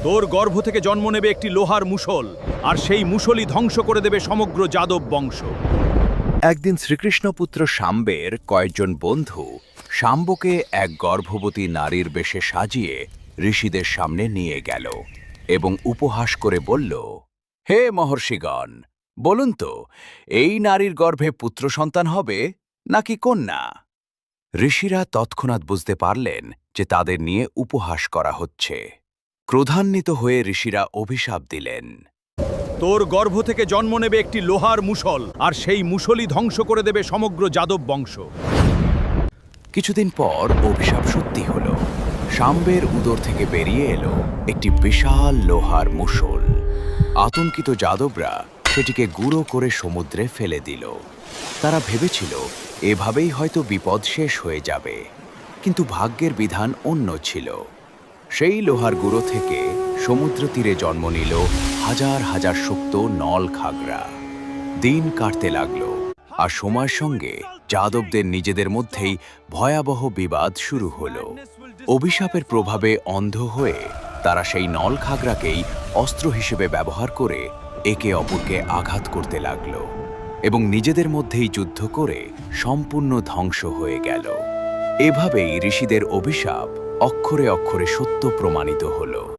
তোর গর্ভ থেকে জন্ম নেবে একটি লোহার মুষল, আর সেই মুষলই ধ্বংস করে দেবে সমগ্র যাদব বংশ। একদিন শ্রীকৃষ্ণপুত্র শাম্বের কয়েকজন বন্ধু শাম্বকে এক গর্ভবতী নারীর বেশে সাজিয়ে ঋষিদের সামনে নিয়ে গেল এবং উপহাস করে বলল, হে মহর্ষিগণ, বলুন তো, এই নারীর গর্ভে পুত্র সন্তান হবে নাকি কন্যা? ঋষিরা তৎক্ষণাৎ বুঝতে পারলেন যে তাদের নিয়ে উপহাস করা হচ্ছে। ক্রোধান্বিত হয়ে ঋষিরা অভিশাপ দিলেন, তোর গর্ভ থেকে জন্ম নেবে একটি লোহার মুষল, আর সেই মুষলই ধ্বংস করে দেবে সমগ্র যাদব বংশ। কিছুদিন পর অভিশাপ সত্যি হল। শাম্বের উদর থেকে বেরিয়ে এলো একটি বিশাল লোহার মুষল। আতঙ্কিত যাদবরা সেটিকে গুঁড়ো করে সমুদ্রে ফেলে দিল। তারা ভেবেছিল এভাবেই হয়তো বিপদ শেষ হয়ে যাবে, কিন্তু ভাগ্যের বিধান অন্য ছিল। সেই লোহার গুঁড়ো থেকে সমুদ্র তীরে জন্ম নিল হাজার হাজার সুপ্ত নল খাগড়া। দিন কাটতে লাগলো, আর সময়ের সঙ্গে যাদবদের নিজেদের মধ্যেই ভয়াবহ বিবাদ শুরু হলো। অভিশাপের প্রভাবে অন্ধ হয়ে তারা সেই নল খাগড়াকেই অস্ত্র হিসেবে ব্যবহার করে একে অপরকে আঘাত করতে লাগলো এবং নিজেদের মধ্যেই যুদ্ধ করে সম্পূর্ণ ধ্বংস হয়ে গেল। এভাবেই ঋষিদের অভিশাপ অক্ষরে অক্ষরে সত্য প্রমাণিত হলো।